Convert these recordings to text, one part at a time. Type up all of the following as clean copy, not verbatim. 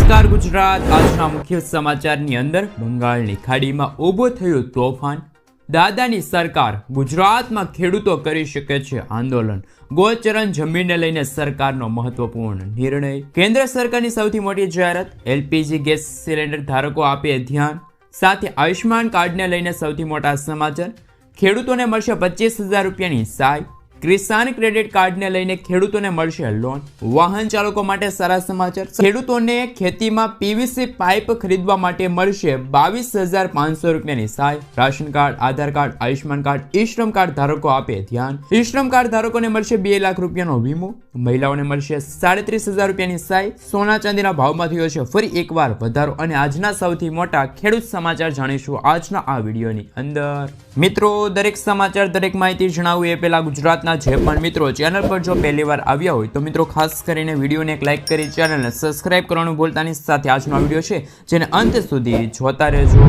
નમસ્કાર ગુજરાત। આજના મુખ્ય સમાચારની અંદર બંગાળની ખાડીમાં ઊભું થયું તોફાન। દાદાની સરકાર, ગુજરાતમાં ખેડૂતો કરી શકે છે આંદોલન। ગોચરણ જમીનને લઈને સરકારનો મહત્વપૂર્ણ નિર્ણય। કેન્દ્ર સરકારની સૌથી મોટી જાહેરાત, એલપીજી ગેસ સિલિન્ડર ધારકો આપે ધ્યાન। સાથે આયુષ્માન કાર્ડને લઈને સૌથી મોટા સમાચાર। ખેડૂતોને મળશે 25,000 રૂપિયાની સહાય। કિસાન ક્રેડિટ કાર્ડને લઈને ખેડૂતોને મળશે લોન। વાહન ચાલકો માટે સારા સમાચાર। ખેડૂતોને ખેતીમાં પીવીસી પાઇપ ખરીદવા માટે મળશે 22,500 રૂપિયાની સહાય। રાશન કાર્ડ, આધાર કાર્ડ, આયુષ્માન કાર્ડ, ઈ શ્રમ કાર્ડ ધારકો આપે ધ્યાન। ઈ શ્રમ કાર્ડ ધારકોને મળશે 2 લાખ રૂપિયાનો વીમો। મહિલાઓને મળશે 37,000 રૂપિયાની સહાય। સોના ચાંદીના ભાવમાં થયો છે ફરી એકવાર વધારો। અને આજના સૌથી મોટા ખેડૂત સમાચાર જાણીશું આજના આ વિડીયોની અંદર। મિત્રો, દરેક સમાચાર, દરેક માહિતી જણાવું એ પહેલા ગુજરાતના જે પણ મિત્રો ચેનલ પર જો પહેલીવાર આવ્યા હોય તો મિત્રો ખાસ કરીને વિડીયોને એક લાઇક કરી ચેનલને સબસ્ક્રાઇબ કરવાનું ભૂલતા નહીં। સાથે આજનો વિડીયો છે જેને અંત સુધી જોતા રહેજો।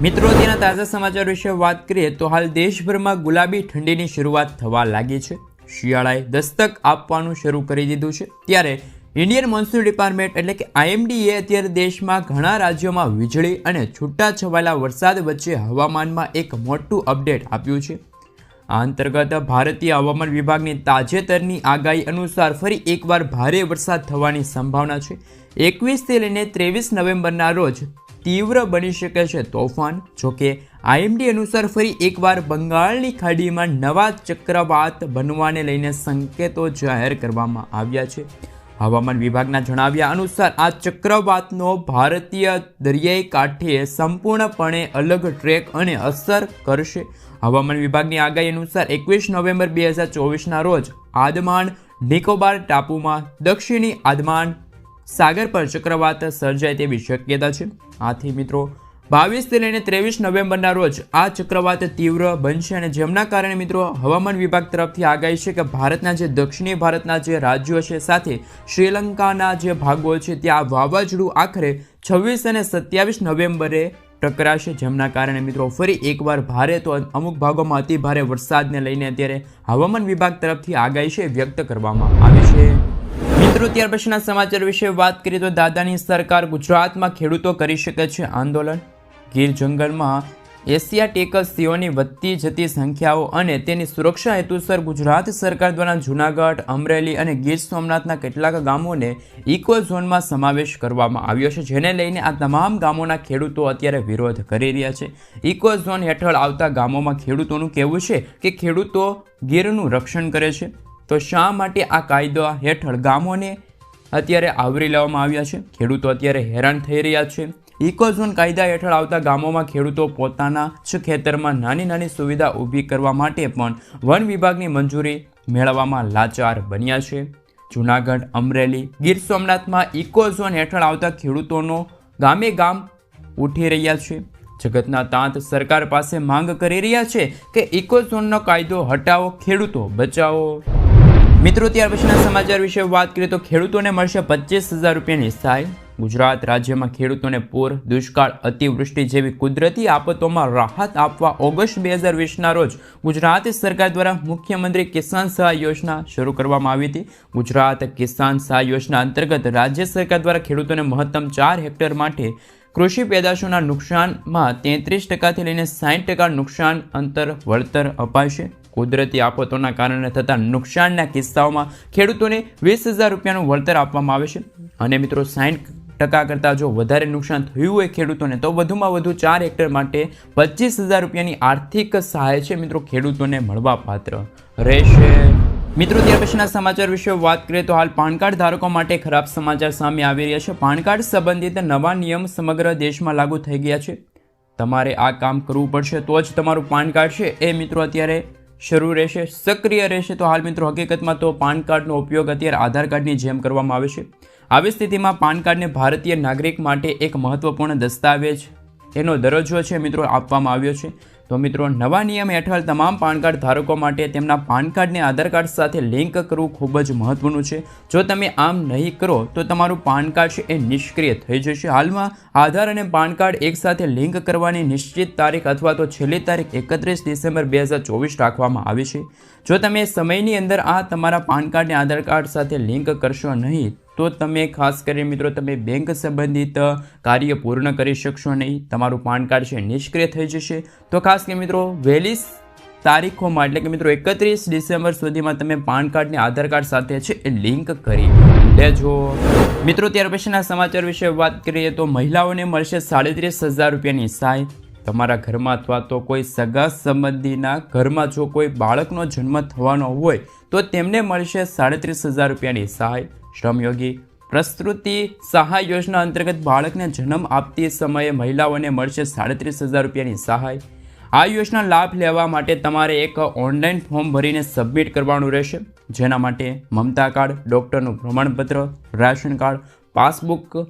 મિત્રો, તેના તાજા સમાચાર વિશે વાત કરીએ તો હાલ દેશભરમાં ગુલાબી ઠંડીની શરૂઆત થવા લાગી છે। શિયાળાએ દસ્તક આપવાનું શરૂ કરી દીધું છે। ત્યારે ઇન્ડિયન મોન્સૂન ડિપાર્ટમેન્ટ એટલે કે IMDએ અત્યારે દેશમાં ઘણા રાજ્યોમાં વીજળી અને છૂટાછવાયેલા વરસાદ વચ્ચે હવામાનમાં એક મોટું અપડેટ આપ્યું છે। આ અંતર્ગત ભારતીય હવામાન વિભાગની તાજેતરની આગાહી અનુસાર ફરી એકવાર ભારે વરસાદ થવાની સંભાવના છે। 21થી લઈને 23 નવેમ્બરના રોજ તીવ્ર બની શકે છે તોફાન। જોકે IMD અનુસાર ફરી એકવાર બંગાળની ખાડીમાં નવા ચક્રવાત બનવાને લઈને સંકેતો જાહેર કરવામાં આવ્યા છે। હવામાન વિભાગના જણાવ્યા અનુસાર આ ચક્રવાતનો ભારતીય દરિયાઈ કાંઠે સંપૂર્ણપણે અલગ ટ્રેક અને અસર કરશે। હવામાન વિભાગની આગાહી અનુસાર 21 નવેમ્બર 2024ના રોજ આંદામાન નિકોબાર ટાપુમાં દક્ષિણી આંદામાન સાગર પર ચક્રવાત સર્જાય તેવી શક્યતા છે। આથી મિત્રો 22થી લઈને 23 નવેમ્બરના રોજ આ ચક્રવાત તીવ્ર બનશે અને જેમના કારણે મિત્રો હવામાન વિભાગ તરફથી આગાહી છે કે ભારતના જે દક્ષિણી ભારતના જે રાજ્યો છે સાથે શ્રીલંકાના જે ભાગો છે ત્યાં વાવાઝોડું આખરે 26 અને 27 નવેમ્બરે ટકરાશે। જેમના કારણે મિત્રો ફરી એકવાર ભારે તો અમુક ભાગોમાં અતિ ભારે વરસાદને લઈને અત્યારે હવામાન વિભાગ તરફથી આગાહી છે વ્યક્ત કરવામાં આવી છે। મિત્રો, ત્યાર પછીના સમાચાર વિશે વાત કરીએ તો દાદાની સરકાર, ગુજરાતમાં ખેડૂતો કરી શકે છે આંદોલન। ગીર જંગલમાં એશિયાટિક સિંહોની વધતી જતી સંખ્યાઓ અને તેની સુરક્ષા હેતુસર ગુજરાત સરકાર દ્વારા જૂનાગઢ, અમરેલી અને ગીર સોમનાથના કેટલાક ગામોને ઇકો ઝોનમાં સમાવેશ કરવામાં આવ્યો છે, જેને લઈને આ તમામ ગામોના ખેડૂતો અત્યારે વિરોધ કરી રહ્યા છે। ઇકો ઝોન હેઠળ આવતા ગામોમાં ખેડૂતોનું કહેવું છે કે ખેડૂતો ગીરનું રક્ષણ કરે છે, તો શા માટે આ કાયદા હેઠળ ગામોને અત્યારે આવરી લેવામાં આવ્યા છે? ખેડૂતો અત્યારે હેરાન થઈ રહ્યા છે। ઇકો ઝોન કાયદા હેઠળ આવતા ગામોમાં ખેડૂતો પોતાના જ ખેતરમાં નાની નાની સુવિધા ઊભી કરવા માટે પણ વન વિભાગની મંજૂરી મેળવવામાં લાચાર બન્યા છે। જૂનાગઢ, અમરેલી, ગીર સોમનાથમાં ઇકો ઝોન હેઠળ આવતા ખેડૂતોનો ગામે ગામ ઉઠી રહ્યા છે। જગતના તાંત સરકાર પાસે માંગ કરી રહ્યા છે કે ઇકો ઝોનનો કાયદો હટાવો, ખેડૂતો બચાવો। મિત્રો, ત્યાર પછીના સમાચાર વિશે વાત કરીએ તો ખેડૂતોને મળશે 25,000 રૂપિયાની સહાય। ગુજરાત રાજ્યમાં ખેડૂતોને પૂર, દુષ્કાળ, અતિવૃષ્ટિ જેવી કુદરતી આફતોમાં રાહત આપવા ઓગસ્ટ 2020ના રોજ ગુજરાત સરકાર દ્વારા મુખ્યમંત્રી કિસાન સહાય યોજના શરૂ કરવામાં આવી હતી। ગુજરાત કિસાન સહાય યોજના અંતર્ગત રાજ્ય સરકાર દ્વારા ખેડૂતોને મહત્તમ 4 હેક્ટર માટે કૃષિ પેદાશોના નુકસાનમાં 33% થી લઈને 60% નુકસાન અંતર વળતર અપાશે। કુદરતી આફતોના કારણે થતા નુકસાનના કિસ્સાઓમાં ખેડૂતોને 20,000 રૂપિયાનું વળતર આપવામાં આવે છે અને મિત્રો 60% કરતાં જો વધારે નુકસાન થયું હોય ખેડૂતોને તો વધુમાં વધુ 4 હેક્ટર માટે 25,000 રૂપિયાની આર્થિક સહાય છે મિત્રો ખેડૂતોને મળવા પાત્ર રહેશે। મિત્રો, ત્યાર પછીના સમાચાર વિશે વાત કરીએ તો હાલ પાન કાર્ડ ધારકો માટે ખરાબ સમાચાર સામે આવી રહ્યા છે। પાન કાર્ડ સંબંધિત નવા નિયમ સમગ્ર દેશમાં લાગુ થઈ ગયા છે। તમારે આ કામ કરવું પડશે તો જ તમારું પાન કાર્ડ છે એ મિત્રો અત્યારે શરૂ રહેશે, સક્રિય રહેશે। તો હાલ મિત્રો હકીકતમાં તો પાન કાર્ડનો ઉપયોગ અત્યારે આધાર કાર્ડની જેમ કરવામાં આવે છે। આવી સ્થિતિમાં પાન કાર્ડને ભારતીય નાગરિક માટે એક મહત્વપૂર્ણ દસ્તાવેજ એનો દરજ્જો છે મિત્રો આપવામાં આવ્યો છે। તો મિત્રો નવા નિયમ હેઠળ તમામ પાન કાર્ડ ધારકો માટે તેમના પાન કાર્ડને આધાર કાર્ડ સાથે લિંક કરવું ખૂબ જ મહત્વનું છે। જો તમે આમ નહીં કરો તો તમારું પાન કાર્ડ છે એ નિષ્ક્રિય થઈ જશે। હાલમાં આધાર અને પાન કાર્ડ એકસાથે લિંક કરવાની નિશ્ચિત તારીખ અથવા તો છેલ્લી તારીખ 31 ડિસેમ્બર 2024 રાખવામાં આવી છે। જો તમે સમયની અંદર આ તમારા પાન કાર્ડને આધાર કાર્ડ સાથે લિંક કરશો નહીં તો તમે ખાસ કરીને મિત્રો તમે બેંક સંબંધિત કાર્ય પૂર્ણ કરી શકશો નહીં, તમારું પાન કાર્ડ છે નિષ્ક્રિય થઈ જશે. તો ખાસ કરીને મિત્રો વહેલી તારીખોમાં એટલે કે મિત્રો 31 ડિસેમ્બર સુધીમાં તમે પાન કાર્ડને આધાર કાર્ડ સાથે છે એ લિંક કરી લેજો. મિત્રો ત્યાર પછીના સમાચાર વિશે વાત કરીએ તો મહિલાઓને મળશે 37,000 રૂપિયાની સહાય. તમારા ઘરમાં અથવા તો કોઈ સગા સંબંધીના ઘરમાં જો કોઈ બાળકનો જન્મ થવાનો હોય તો તેમને મળશે 37,000 રૂપિયાની સહાય. શ્રમયોગી પ્રસૂતિ સહાય યોજના અંતર્ગત બાળકને જન્મ આપતી સમયે મહિલાઓને મળશે 37,000 રૂપિયાની સહાય. આ યોજના લાભ લેવા માટે તમારે એક ઓનલાઈન ફોર્મ ભરીને સબમિટ કરવાનું રહેશે, જેના માટે મમતા કાર્ડ, ડૉક્ટરનું પ્રમાણપત્ર, રાશન કાર્ડ, પાસબુક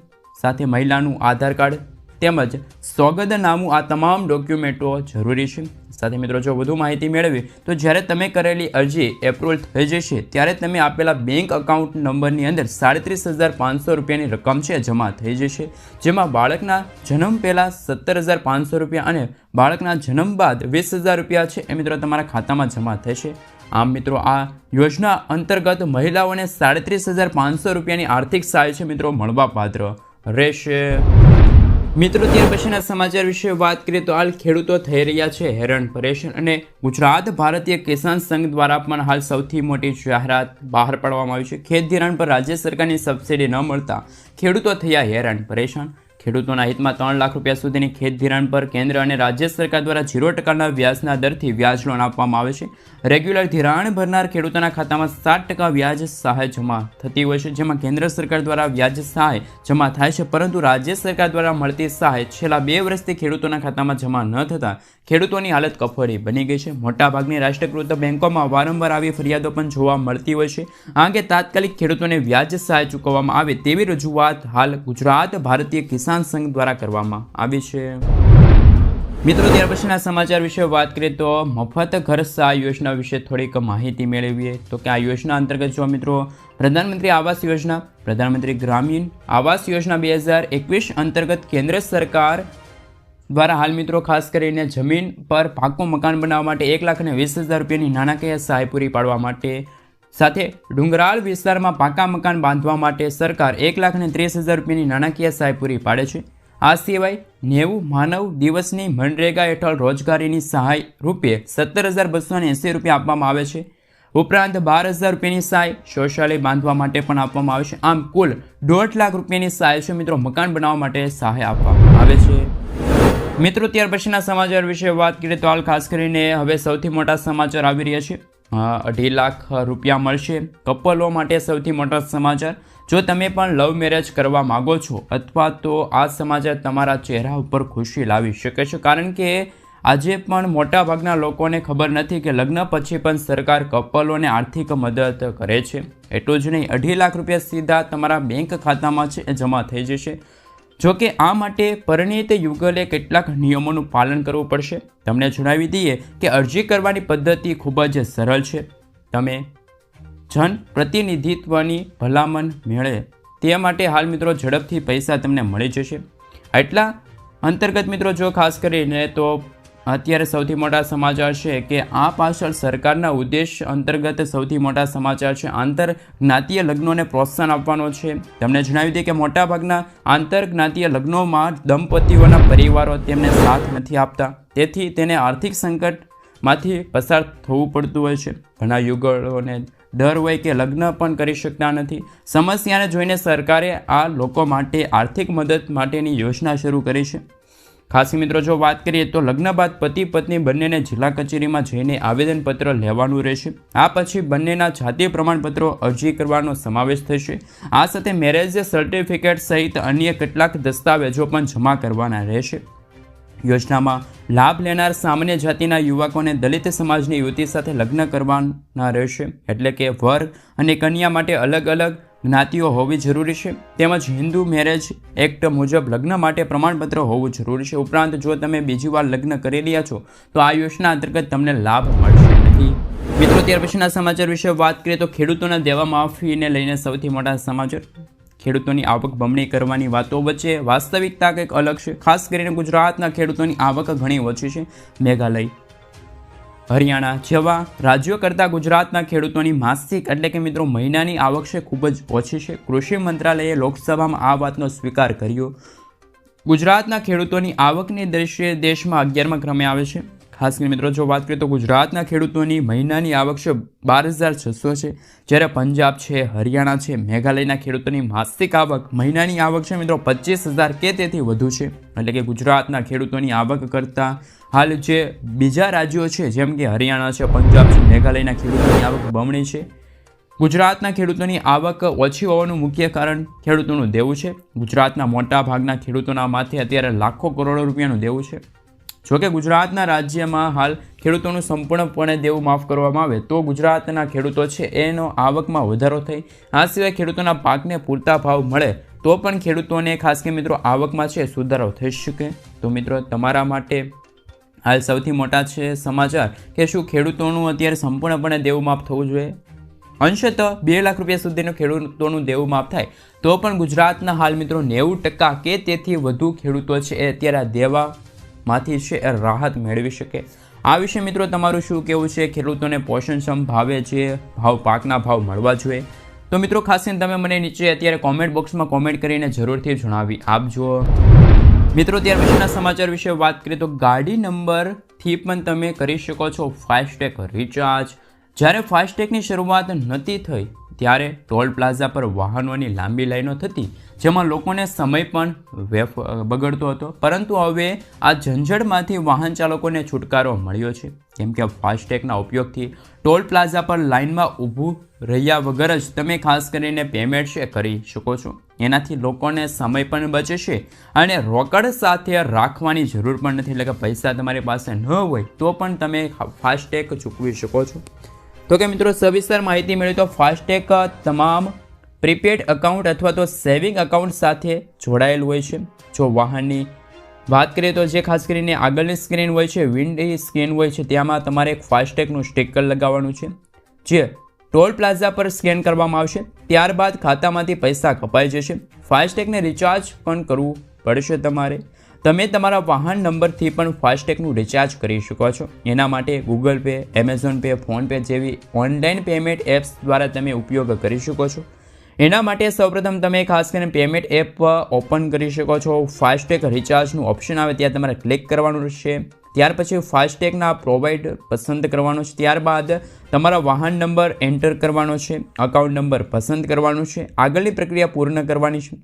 સાથે મહિલાનું આધાર કાર્ડ તેમજ સોગંદનામું આ તમામ ડોક્યુમેન્ટો જરૂરી છે. સાથે મિત્રો જો વધુ માહિતી મેળવી તો જ્યારે તમે કરેલી અરજી એપ્રુવલ થઈ જશે ત્યારે તમે આપેલા બેંક એકાઉન્ટ નંબરની અંદર 37,500 રૂપિયાની રકમ છે જમા થઈ જશે, જેમાં બાળકના જન્મ પહેલાં 17,500 રૂપિયા અને બાળકના જન્મ બાદ 20,000 રૂપિયા છે એ મિત્રો તમારા ખાતામાં જમા થશે. આમ મિત્રો આ યોજના અંતર્ગત મહિલાઓને 37,500 રૂપિયાની આર્થિક સહાય છે મિત્રો મળવાપાત્ર રહેશે. મિત્રો ત્યાર પછીના સમાચાર વિશે વાત કરીએ તો હાલ ખેડૂતો થઈ રહ્યા છે હેરાન પરેશાન અને ગુજરાત ભારતીય કિસાન સંઘ દ્વારા પણ હાલ સૌથી મોટી જાહેરાત બહાર પાડવામાં આવી છે. ખેત ધિરાણ પર રાજ્ય સરકારની સબસિડી ન મળતા ખેડૂતો થયા હેરાન પરેશાન. ખેડૂતોના હિતમાં 3 લાખ રૂપિયા સુધીની ખેત ધિરાણ પર કેન્દ્ર અને રાજ્ય સરકાર દ્વારા 0% વ્યાજના દરથી વ્યાજ લોન આપવામાં આવે છે. રેગ્યુલર ધિરાણ ભરનાર ખેડૂતોના ખાતામાં 7% વ્યાજ સહાય જમા થતી હોય છે, જેમાં કેન્દ્ર સરકાર દ્વારા વ્યાજ સહાય જમા થાય છે, પરંતુ રાજ્ય સરકાર દ્વારા મળતી સહાય છેલ્લા 2 વર્ષથી ખેડૂતોના ખાતામાં જમા ન થતાં ખેડૂતોની હાલત કફોડી બની ગઈ છે. મોટાભાગની રાષ્ટ્રીયકૃત બેંકોમાં વારંવાર આવી ફરિયાદો પણ જોવા મળતી હોય છે. આ અંગે તાત્કાલિક ખેડૂતોને વ્યાજ સહાય ચૂકવવામાં આવે તેવી રજૂઆત હાલ ગુજરાત ભારતીય કિસાન સંઘ દ્વારા કરવામાં આવી છે. મિત્રો ત્યાર પછીના સમાચાર વિશે વાત કરીએ તો મફત ઘર સહાય યોજના વિશે થોડીક માહિતી મેળવીએ તો કે આ યોજના અંતર્ગત જો મિત્રો પ્રધાનમંત્રી આવાસ યોજના, પ્રધાનમંત્રી ગ્રામીણ આવાસ યોજના 2021 અંતર્ગત કેન્દ્ર સરકાર દ્વારા હાલ મિત્રો ખાસ કરીને જમીન પર પાકું મકાન બનાવવા માટે 1,20,000 રૂપિયાની નાણાકીય સહાય પૂરી પાડવા માટે સાથે ડુંગરાળ વિસ્તારમાં પાકા મકાન બાંધવા માટે સરકાર 1,30,000 રૂપિયાની નાણાકીય સહાય પૂરી પાડે છે. આ સિવાય 90 માનવ દિવસની મનરેગા હેઠળ રોજગારીની સહાય રૂપિયે 17,280 રૂપિયા આપવામાં આવે છે. ઉપરાંત 12,000 રૂપિયાની સહાય શૌચાલય બાંધવા માટે પણ આપવામાં આવે છે. આમ કુલ 1.5 લાખ રૂપિયાની સહાય છે મિત્રો મકાન બનાવવા માટે સહાય આપવામાં આવે છે. મિત્રો ત્યાર પછીના સમાચાર વિશે વાત કરીએ તો હાલ ખાસ કરીને હવે સૌથી મોટા સમાચાર આવી રહ્યા છે. 2.5 લાખ રૂપિયા મળશે કપલો માટે સૌથી મોટા સમાચાર. જો તમે પણ લવ મેરેજ કરવા માગો છો અથવા તો આ સમાચાર તમારા ચહેરા ઉપર ખુશી લાવી શકે છે, કારણ કે આજે પણ મોટાભાગના લોકોને ખબર નથી કે લગ્ન પછી પણ સરકાર કપલોને આર્થિક મદદ કરે છે. એટલું જ નહીં, 2.5 લાખ રૂપિયા સીધા તમારા બેંક ખાતામાં છે એ જમા થઈ જશે. જો કે આ માટે પરિણીત યુગલે કેટલાક નિયમોનું પાલન કરવું પડશે. તમને જણાવી દઈએ કે અરજી કરવાની પદ્ધતિ ખૂબ જ સરળ છે. તમે જન પ્રતિનિધિત્વની ભલામણ મેળે તે માટે હાલ મિત્રો ઝડપથી પૈસા તમને મળી જશે. એટલા અંતર્ગત મિત્રો જો ખાસ કરીને તો અત્યારે સૌથી મોટા સમાચાર છે કે આ પાછળ સરકારના ઉદ્દેશ અંતર્ગત સૌથી મોટા સમાચાર છે આંતરજ્ઞાતીય લગ્નોને પ્રોત્સાહન આપવાનો છે. તમને જણાવી દઈએ કે મોટાભાગના આંતરજ્ઞાતીય લગ્નોમાં દંપતીઓના પરિવારો તેમને સાથ નથી આપતા, તેથી તેને આર્થિક સંકટમાંથી પસાર થવું પડતું હોય છે. ઘણા યુગલોને ડર હોય કે લગ્ન પણ કરી શકતા નથી. સમસ્યાને જોઈને સરકારે આ લોકો માટે આર્થિક મદદ માટેની યોજના શરૂ કરી છે. ખાસ મિત્રો જો વાત કરીએ તો લગ્ન બાદ પતિ પત્ની બંનેને જિલ્લા કચેરીમાં જઈને આવેદનપત્ર લેવાનું રહેશે. આ પછી બંનેના જાતીય પ્રમાણપત્રો અરજી કરવાનો સમાવેશ થશે. આ સાથે મેરેજ સર્ટિફિકેટ સહિત અન્ય કેટલાક દસ્તાવેજો પણ જમા કરવાના રહેશે. યોજનામાં લાભ લેનાર સામાન્ય જાતિના યુવકોને દલિત સમાજની યુવતી સાથે લગ્ન કરવાના રહેશે, એટલે કે વર અને કન્યા માટે અલગ અલગ જ્ઞાતિઓ હોવી જરૂરી છે. તેમજ હિન્દુ મેરેજ એક્ટ મુજબ લગ્ન માટે પ્રમાણપત્ર હોવું જરૂરી છે. ઉપરાંત જો તમે બીજી વાર લગ્ન કરી રહ્યા છો તો આ યોજના અંતર્ગત તમને લાભ મળશે નહીં. મિત્રો ત્યાર પછીના સમાચાર વિશે વાત કરીએ તો ખેડૂતોના દેવા માફીને લઈને સૌથી મોટા સમાચાર. ખેડૂતોની આવક બમણી કરવાની વાતો વચ્ચે વાસ્તવિકતા કંઈક અલગ છે. ખાસ કરીને ગુજરાતના ખેડૂતોની આવક ઘણી ઓછી છે. મેઘાલય, હરિયાણા જેવા રાજ્યો કરતાં ગુજરાતના ખેડૂતોની માસિક એટલે કે મિત્રો મહિનાની આવક છે ખૂબ જ ઓછી છે. કૃષિ મંત્રાલયે લોકસભામાં આ વાતનો સ્વીકાર કર્યો. ગુજરાતના ખેડૂતોની આવકની દ્રષ્ટિએ દેશમાં 11મા ક્રમે આવે છે. ખાસ કરીને મિત્રો જો વાત કરીએ તો ગુજરાતના ખેડૂતોની મહિનાની આવક છે 12,600 છે, જ્યારે પંજાબ છે, હરિયાણા છે, મેઘાલયના ખેડૂતોની માસિક આવક મહિનાની આવક છે મિત્રો 25,000 કે તેથી વધુ છે. એટલે કે ગુજરાતના ખેડૂતોની આવક કરતાં હાલ જે બીજા રાજ્યો છે જેમ કે હરિયાણા છે, પંજાબ છે, મેઘાલયના ખેડૂતોની આવક બમણી છે. ગુજરાતના ખેડૂતોની આવક ઓછી હોવાનું મુખ્ય કારણ ખેડૂતોનું દેવું છે. ગુજરાતના મોટા ભાગના ખેડૂતોના માથે અત્યારે લાખો કરોડો રૂપિયાનું દેવું છે. જોકે ગુજરાતના રાજ્યમાં હાલ ખેડૂતોનું સંપૂર્ણપણે દેવું માફ કરવામાં આવે તો ગુજરાતના ખેડૂતો છે એનો આવકમાં વધારો થઈ. આ સિવાય ખેડૂતોના પાકને પૂરતા ભાવ મળે તો પણ ખેડૂતોને ખાસ કે મિત્રો આવકમાં છે સુધારો થઈ શકે. તો મિત્રો તમારા માટે હાલ સૌથી મોટા છે સમાચાર કે શું ખેડૂતોનું અત્યારે સંપૂર્ણપણે દેવું માફ થવું જોઈએ. અંશતઃ 2 લાખ રૂપિયા સુધીનું ખેડૂતોનું દેવું માફ થાય તો પણ ગુજરાતના હાલ મિત્રો 90% કે તેથી વધુ ખેડૂતો છે એ અત્યારે આ દેવામાંથી છે એ રાહત મેળવી શકે. આ વિશે મિત્રો તમારું શું કહેવું છે? ખેડૂતોને પોષણક્ષમ ભાવે જે પાકના ભાવ મળવા જોઈએ. તો મિત્રો ખાસ કરીને તમે મને નીચે અત્યારે કોમેન્ટ બોક્સમાં કોમેન્ટ કરીને જરૂરથી જણાવી આપજો. મિત્રો ત્યાર પછીના સમાચાર વિશે વાત કરીએ તો ગાડી નંબરથી પણ તમે કરી શકો છો ફાસ્ટેગ રિચાર્જ. જ્યારે ફાસ્ટેગની શરૂઆત નહોતી થઈ ત્યારે ટોલ પ્લાઝા પર વાહનોની લાંબી લાઈનો થતી જેમાં લોકોને સમય પણ બગડતો હતો, પરંતુ હવે આ ઝંઝટમાંથી વાહન ચાલકોને છુટકારો મળ્યો છે. કેમ કે ફાસ્ટેગના ઉપયોગથી ટોલ પ્લાઝા પર લાઇનમાં ઊભું રહ્યા વગર જ તમે ખાસ કરીને પેમેન્ટ છે કરી શકો છો. એનાથી લોકોને સમય પણ બચે છે અને રોકડ સાથે રાખવાની જરૂર પણ નથી. એટલે કે પૈસા તમારી પાસે ન હોય તો પણ તમે ફાસ્ટેગ ચૂકવી શકો છો. તો કે મિત્રો સવિસ્તર માહિતી મેળવી તો ફાસ્ટેગ તમામ પ્રીપેડ એકાઉન્ટ અથવા તો સેવિંગ એકાઉન્ટ સાથે જોડાયેલું હોય છે. જો વાહનની વાત કરીએ તો જે ખાસ કરીને આગળની સ્ક્રીન હોય છે, વિન્ડો સ્ક્રીન હોય છે, ત્યાંમાં તમારે એક ફાસ્ટેગનું સ્ટીકર લગાવવાનું છે જે ટોલ પ્લાઝા પર સ્કેન કરવામાં આવશે. ત્યારબાદ ખાતામાંથી પૈસા કપાઈ જશે. ફાસ્ટેગને રિચાર્જ પણ કરવું પડશે તમારે. તમે તમારા વાહન નંબરથી પણ ફાસ્ટેગનું રિચાર્જ કરી શકો છો. એના માટે Google pay, Amazon pay, PhonePe જેવી ઓનલાઈન પેમેન્ટ એપ્સ દ્વારા તમે ઉપયોગ કરી શકો છો. એના માટે સૌપ્રથમ તમે ખાસ કરીને પેમેન્ટ એપ ઓપન કરી શકો છો. ફાસ્ટેગ રિચાર્જનું ઓપ્શન આવે ત્યાં તમારે ક્લિક કરવાનું રહેશે. ત્યાર પછી ફાસ્ટેગના પ્રોવાઈડ પસંદ કરવાનો છે. ત્યારબાદ તમારા વાહન નંબર એન્ટર કરવાનો છે, અકાઉન્ટ નંબર પસંદ કરવાનો છે, આગળની પ્રક્રિયા પૂર્ણ કરવાની છે.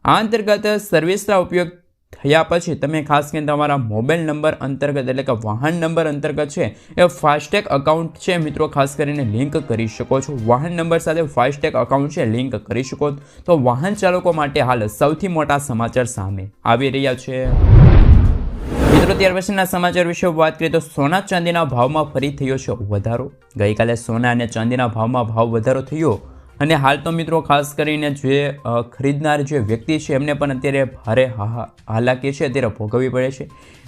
આ અંતર્ગત સર્વિસના ઉપયોગ થયા પછી તમે ખાસ કરીને તમારા મોબાઈલ નંબર અંતર્ગત એટલે કે વાહન નંબર અંતર્ગત છે એ ફાસ્ટેગ અકાઉન્ટ છે મિત્રો ખાસ કરીને લિંક કરી શકો છો. વાહન નંબર સાથે ફાસ્ટેગ અકાઉન્ટ છે લિંક કરી શકો. તો વાહન ચાલકો માટે હાલ સૌથી મોટા સમાચાર સામે આવી રહ્યા છે. મિત્રો ત્યાર પછીના સમાચાર વિશે વાત કરીએ તો સોના ચાંદીના ભાવમાં ફરી થયો છે વધારો. ગઈકાલે સોના અને ચાંદીના ભાવમાં વધારો થયો અને હાલ તો મિત્રો ખાસ કરીને જે ખરીદનાર જે વ્યક્તિ છે એમને પણ અત્યારે ભારે હાલાકી છે અત્યારે ભોગવવી પડે છે.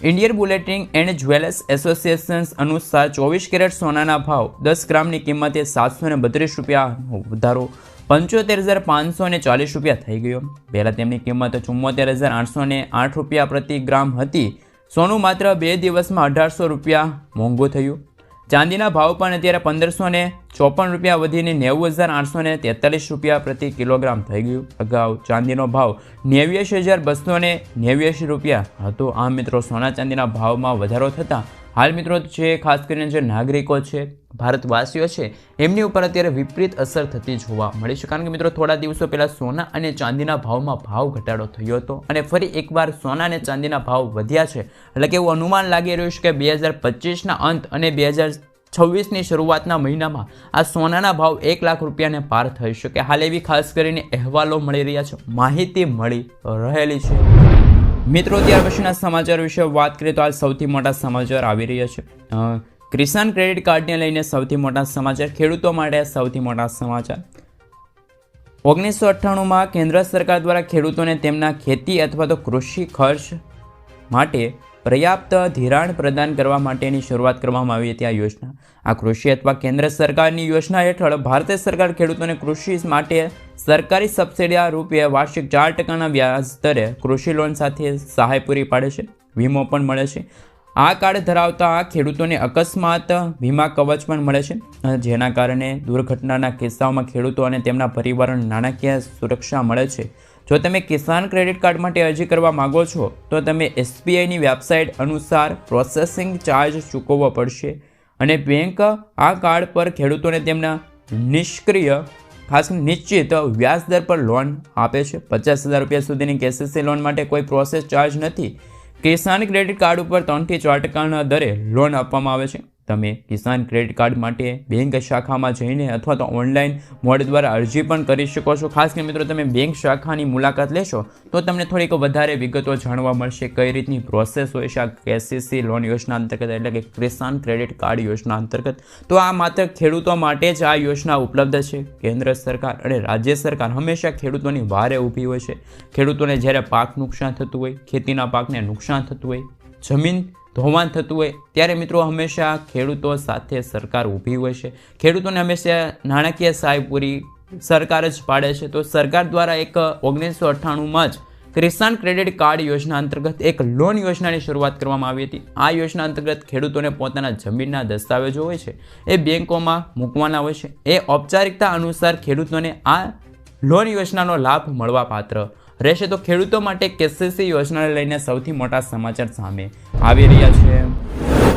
Indian bulletin and jewellers association અનુસાર 24 કેરેટ સોનાના ભાવ 10 ગ્રામની કિંમતે 732 રૂપિયાનો વધારો 75,540 રૂપિયા થઈ ગયો. પહેલાં તેમની કિંમત 74,808 રૂપિયા પ્રતિ ગ્રામ હતી. સોનું માત્ર 2 દિવસમાં 1,800 રૂપિયા મોંઘું થયું. ચાંદીના ભાવ પણ અત્યારે 1,554 રૂપિયા વધીને 90,843 રૂપિયા પ્રતિ કિલોગ્રામ થઈ ગયું. અગાઉ ચાંદીનો ભાવ 89,289 રૂપિયા હતો. આ મિત્રો સોના ચાંદીના ભાવમાં વધારો થતાં હાલ મિત્રો જે ખાસ કરીને જે નાગરિકો છે, ભારતવાસીઓ છે, એમની ઉપર અત્યારે વિપરીત અસર થતી જોવા મળી છે. કારણ કે મિત્રો થોડા દિવસો પહેલાં સોના અને ચાંદીના ભાવમાં ભાવ ઘટાડો થયો હતો અને ફરી એકવાર સોના અને ચાંદીના ભાવ વધ્યા છે. એટલે કે એવું અનુમાન લાગી રહ્યું છે કે 2025ના અંત અને 2026ની શરૂઆતના મહિનામાં આ સોનાના ભાવ 1 લાખ રૂપિયાને પાર થઈ શકે. હાલ એવી ખાસ કરીને અહેવાલો મળી રહ્યા છે, માહિતી મળી રહેલી છે. મિત્રો ત્યાર પછીના સમાચાર વિશે વાત કરીએ તો હાલ સૌથી મોટા સમાચાર આવી રહ્યા છે. કિસાન ક્રેડિટ કાર્ડને લઈને સૌથી મોટા સમાચાર, ખેડૂતો માટે સૌથી મોટા સમાચાર. 1998માં કેન્દ્ર સરકાર દ્વારા ખેડૂતોને તેમના ખેતી અથવા તો કૃષિ ખર્ચ માટે પર્યાપ્ત ધિરાણ પ્રદાન કરવા માટેની શરૂઆત કરવામાં આવી હતી. આ યોજના આ કૃષિ અથવા કેન્દ્ર સરકારની યોજના હેઠળ ભારત સરકાર ખેડૂતોને કૃષિ માટે સરકારી સબસિડી રૂપે વાર્ષિક 4% વ્યાજ દરે કૃષિ લોન સાથે સહાય પૂરી પાડે છે. વીમો પણ મળે છે. આ કાર્ડ ધરાવતા ખેડૂતોને અકસ્માત વીમા કવચ પણ મળે છે, જેના કારણે દુર્ઘટનાના કિસ્સાઓમાં ખેડૂતો અને તેમના પરિવારોને નાણાકીય સુરક્ષા મળે છે. જો તમે કિસાન ક્રેડિટ કાર્ડ માટે અરજી કરવા માંગો છો તો તમે SBIની વેબસાઇટ અનુસાર પ્રોસેસિંગ ચાર્જ ચૂકવવો પડશે અને બેંક આ કાર્ડ પર ખેડૂતોને તેમના નિશ્ચિત વ્યાજ દર પર લોન આપે છે. 50,000 રૂપિયા સુધીની KCC લોન માટે કોઈ પ્રોસેસ ચાર્જ નથી. કિસાન ક્રેડિટ કાર્ડ ઉપર 3 થી 4% દરે લોન આપવામાં આવે છે. તમે કિસાન ક્રેડિટ કાર્ડ માટે બેંક શાખામાં જઈને અથવા તો ઓનલાઈન મોડ દ્વારા અરજી પણ કરી શકો છો. ખાસ કરીને મિત્રો તમે બેંક શાખાની મુલાકાત લેશો તો તમને થોડીક વધારે વિગતો જાણવા મળશે કઈ રીતની પ્રોસેસ હોય છે આ KCC લોન યોજના અંતર્ગત, એટલે કે કિસાન ક્રેડિટ કાર્ડ યોજના અંતર્ગત. તો આ માત્ર ખેડૂતો માટે જ આ યોજના ઉપલબ્ધ છે. કેન્દ્ર સરકાર અને રાજ્ય સરકાર હંમેશા ખેડૂતોની વારે ઊભી હોય છે. ખેડૂતોને જ્યારે પાક નુકસાન થતું હોય, ખેતીના પાકને નુકસાન થતું હોય, જમીન ધોવાણ થતું હોય ત્યારે મિત્રો હંમેશા ખેડૂતો સાથે સરકાર ઊભી હોય છે. ખેડૂતોને હંમેશા નાણાકીય સહાય પૂરી સરકાર જ પાડે છે. તો સરકાર દ્વારા એક 1998માં જ કિસાન ક્રેડિટ કાર્ડ યોજના અંતર્ગત એક લોન યોજનાની શરૂઆત કરવામાં આવી હતી. આ યોજના અંતર્ગત ખેડૂતોને પોતાના જમીનના દસ્તાવેજો હોય છે એ બેંકોમાં મૂકવાના હોય છે. એ ઔપચારિકતા અનુસાર ખેડૂતોને આ લોન યોજનાનો લાભ મળવા પાત્ર રહેશે. તો ખેડૂતો માટે KCC યોજનાને લઈને સૌથી મોટા સમાચાર સામે આવી રહ્યા છે.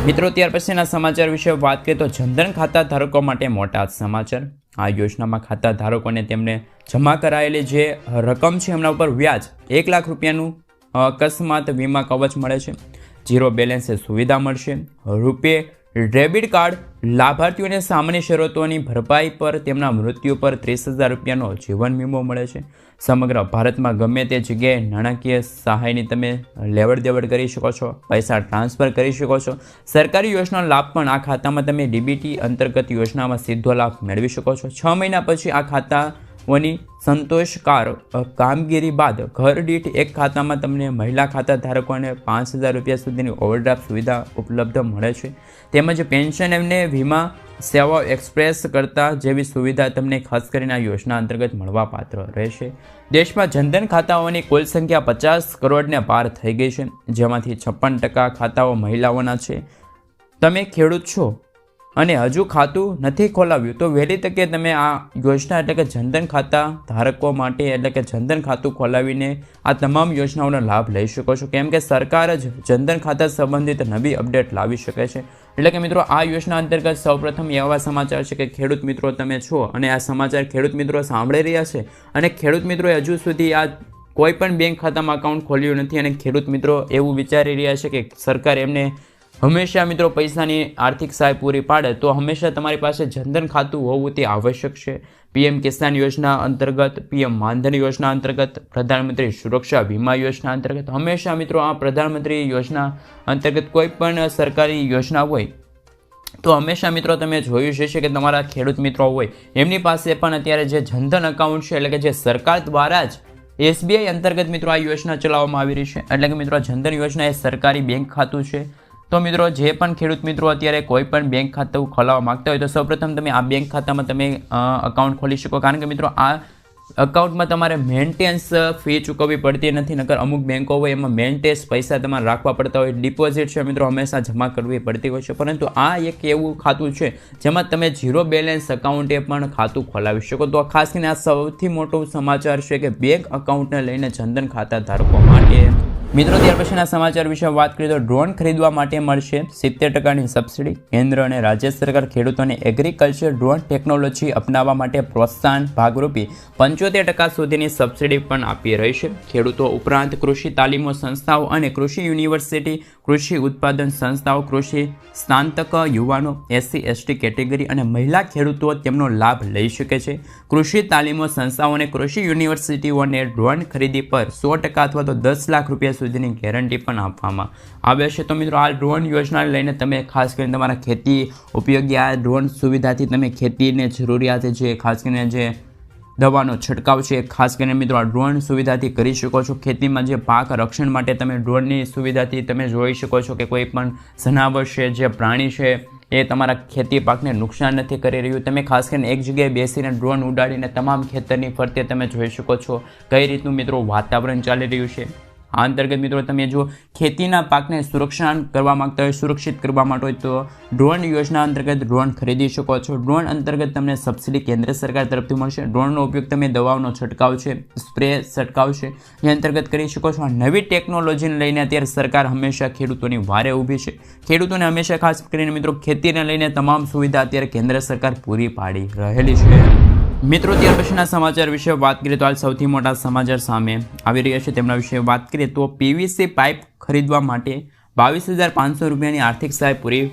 મિત્રો ત્યાર પછીના સમાચાર વિશે વાત કરીએ તો જનધન ખાતા ધારકો માટે મોટા સમાચાર. આ યોજનામાં ખાતા ધારકોને તેમને જમા કરાયેલી જે રકમ છે એમના ઉપર વ્યાજ 1 લાખ રૂપિયાનું અકસ્માત વીમા કવચ મળે છે. 0 બેલેન્સે સુવિધા મળશે. રૂપે ડેબિટ કાર્ડ લાભાર્થીઓને સામાન્ય શરતોની ભરપાઈ પર તેમના મૃત્યુ પર 30,000 રૂપિયાનો જીવન વીમો મળે છે. સમગ્ર ભારતમાં ગમે તે જગ્યાએ નાણાકીય સહાયની તમે લેવડ દેવડ કરી શકો છો, પૈસા ટ્રાન્સફર કરી શકો છો. સરકારી યોજનાનો લાભ પણ આ ખાતામાં તમે DBT અંતર્ગત યોજનામાં સીધો લાભ મેળવી શકો છો. 6 મહિના પછી આ ખાતાઓની સંતોષકાર કામગીરી બાદ ઘર દીઠ એક ખાતામાં તમને મહિલા ખાતા ધારકોને 5,000 રૂપિયા સુધીની ઓવરડ્રાફ્ટ સુવિધા ઉપલબ્ધ મળે છે. તેમજ પેન્શન એમને વીમા સેવાઓ એક્સપ્રેસ કરતા જેવી સુવિધા તમને ખાસ કરીને આ યોજના અંતર્ગત મળવા પાત્ર રહેશે. દેશમાં જનધન ખાતાઓની કુલ સંખ્યા 50 કરોડને પાર થઈ ગઈ છે, જેમાંથી 56% ખાતાઓ મહિલાઓના છે. તમે ખેડૂત છો અને હજુ ખાતું નથી ખોલાવ્યું તો વહેલી તકે તમે આ યોજના એટલે કે જનધન ખાતા ધારકો માટે એટલે કે જનધન ખાતું ખોલાવીને આ તમામ યોજનાઓનો લાભ લઈ શકો છો. કેમ કે સરકાર જ જનધન ખાતા સંબંધિત નવી અપડેટ લાવી શકે છે. એટલે કે મિત્રો આ યોજના અંતર્ગત સૌપ્રથમ એવા સમાચાર છે કે ખેડૂત મિત્રો તમે છો અને આ સમાચાર ખેડૂત મિત્રો સાંભળી રહ્યા છે અને ખેડૂત મિત્રોએ હજુ સુધી આ કોઈ પણ બેંક ખાતામાં અકાઉન્ટ ખોલ્યું નથી અને ખેડૂત મિત્રો એવું વિચારી રહ્યા છે કે સરકાર એમને હંમેશા મિત્રો પૈસાની આર્થિક સહાય પૂરી પાડે તો હંમેશા તમારી પાસે જનધન ખાતું હોવું તે આવશ્યક છે. PM કિસાન યોજના અંતર્ગત, PM માનધન યોજના અંતર્ગત, પ્રધાનમંત્રી સુરક્ષા વીમા યોજના અંતર્ગત હંમેશા મિત્રો આ પ્રધાનમંત્રી યોજના અંતર્ગત કોઈ પણ સરકારી યોજના હોય તો હંમેશા મિત્રો તમે જોયું છે કે તમારા ખેડૂત મિત્રો હોય એમની પાસે પણ અત્યારે જે જનધન અકાઉન્ટ છે એટલે કે જે સરકાર દ્વારા જ SBI અંતર્ગત મિત્રો આ યોજના ચલાવવામાં આવી રહી છે. એટલે કે મિત્રો જનધન યોજના એ સરકારી બેંક ખાતું છે. તો મિત્રો જે પણ ખેડૂત મિત્રો અત્યારે કોઈ પણ બેંક ખાતું ખોલાવવા માંગતા હોય તો સૌપ્રથમ તમે આ બેંક ખાતામાં તમે અકાઉન્ટ ખોલી શકો. કારણ કે મિત્રો આ અકાઉન્ટમાં તમારે મેન્ટેનન્સ ફી ચૂકવવી પડતી નથી. નકર અમુક બેંકો હોય એમાં મેન્ટેન્સ પૈસા તમારે રાખવા પડતા હોય, ડિપોઝિટ છે મિત્રો હંમેશા જમા કરવી પડતી હોય છે. પરંતુ આ એક એવું ખાતું છે જેમાં તમે 0 બેલેન્સ અકાઉન્ટે પણ ખાતું ખોલાવી શકો. તો ખાસ કરીને આ સૌથી મોટો સમાચાર છે કે બેંક અકાઉન્ટને લઈને જનધન ખાતા ધારકો માટે. મિત્રો ત્યાર પછીના સમાચાર વિશે વાત કરીએ તો ડ્રોન ખરીદવા માટે મળશે 70%ની સબસિડી. કેન્દ્ર અને રાજ્ય સરકાર ખેડૂતોને એગ્રીકલ્ચર ડ્રોન ટેકનોલોજી અપનાવવા માટે પ્રોત્સાહન ભાગરૂપે 75% સુધીની સબસિડી પણ આપી રહી છે. ખેડૂતો ઉપરાંત કૃષિ તાલીમો સંસ્થાઓ અને કૃષિ યુનિવર્સિટી, કૃષિ ઉત્પાદન સંસ્થાઓ, કૃષિ સ્નાતક યુવાનો, SC/ST કેટેગરી અને મહિલા ખેડૂતો તેમનો લાભ લઈ શકે છે. કૃષિ તાલીમો સંસ્થાઓ અને કૃષિ યુનિવર્સિટીઓને ડ્રોન ખરીદી પર 100% અથવા તો 10 લાખ રૂપિયા સુધીની ગેરંટી પણ આપવામાં આવે છે. તો મિત્રો આ ડ્રોન યોજનાને લઈને તમે ખાસ કરીને તમારા ખેતી ઉપયોગી આ ડ્રોન સુવિધાથી તમે ખેતીને જરૂરિયાત જે ખાસ કરીને જે દવાનો છંટકાવ છે ખાસ કરીને મિત્રો આ ડ્રોન સુવિધાથી કરી શકો છો. ખેતીમાં જે પાક રક્ષણ માટે તમે ડ્રોનની સુવિધાથી તમે જોઈ શકો છો કે કોઈ પણ જનાવર છે, જે પ્રાણી છે એ તમારા ખેતી પાકને નુકસાન નથી કરી રહ્યું. તમે ખાસ કરીને એક જગ્યાએ બેસીને ડ્રોન ઉડાડીને તમામ ખેતરની ફરતે તમે જોઈ શકો છો કઈ રીતનું મિત્રો વાતાવરણ ચાલી રહ્યું છે. આ અંતર્ગત મિત્રો તમે જો ખેતીના પાકને સુરક્ષિત કરવા માટે હોય તો ડ્રોન યોજના અંતર્ગત ડ્રોન ખરીદી શકો છો. ડ્રોન અંતર્ગત તમને સબસિડી કેન્દ્ર સરકાર તરફથી મળશે. ડ્રોનનો ઉપયોગ તમે દવાઓનો છંટકાવ છે, સ્પ્રે છંટકાવ છે એ અંતર્ગત કરી શકો છો. નવી ટેકનોલોજીને લઈને અત્યારે સરકાર હંમેશા ખેડૂતોની વારે ઊભી છે. ખેડૂતોને હંમેશા ખાસ કરીને મિત્રો ખેતીને લઈને તમામ સુવિધા અત્યારે કેન્દ્ર સરકાર પૂરી પાડી રહેલી છે. મિત્રો ત્યાર પછીના સમાચાર વિશે વાત કરીએ તો હાલ સૌથી મોટા સમાચાર સામે આવી રહ્યા છે તેમના વિશે વાત કરીએ તો પીવીસી પાઇપ ખરીદવા માટે 22,500 રૂપિયાની આર્થિક સહાય પૂરી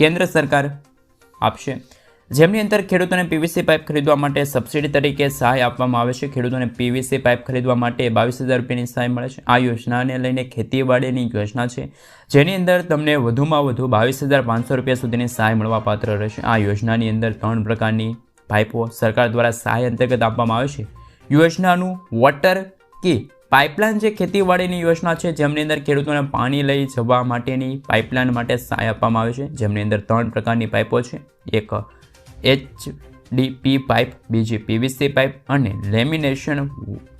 કેન્દ્ર સરકાર આપશે. જેમની અંદર ખેડૂતોને પીવીસી પાઇપ ખરીદવા માટે સબસિડી તરીકે સહાય આપવામાં આવે છે. ખેડૂતોને પીવીસી પાઇપ ખરીદવા માટે 22,000 રૂપિયાની સહાય મળે છે. આ યોજનાને લઈને ખેતીવાડીની યોજના છે જેની અંદર તમને વધુમાં વધુ 22,500 રૂપિયા સુધીની સહાય મળવાપાત્ર રહેશે. આ યોજનાની અંદર 3 પ્રકારની પાઇપો સરકાર દ્વારા સહાય અંતર્ગત આપવામાં આવે છે. યોજનાનું વોટર કી પાઇપલાઇન જે ખેતીવાડીની યોજના છે જેમની અંદર ખેડૂતોને પાણી લઈ જવા માટેની પાઇપલાઇન માટે સહાય આપવામાં આવે છે. જેમની અંદર 3 પ્રકારની પાઇપો છે. એક HDP પાઇપ, બીજી PVC પાઇપ અને લેમિનેશન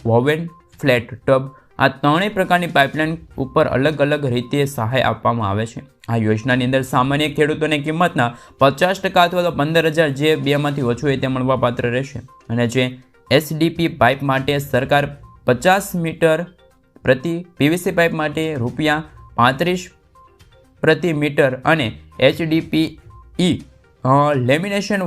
વોવેન ફ્લેટ ટબ. આ 3 પ્રકારની પાઇપલાઇન ઉપર અલગ અલગ રીતે સહાય આપવામાં આવે છે. આ યોજનાની અંદર સામાન્ય ખેડૂતોને કિંમતના 50% અથવા તો 15,000 જે બેમાંથી ઓછું હોય તે મળવાપાત્ર રહેશે. અને જે SDP પાઇપ માટે સરકાર 50 મીટર પ્રતિ, PVC પાઇપ માટે ₹35 પ્રતિ મીટર અને HDPE લેમિનેશન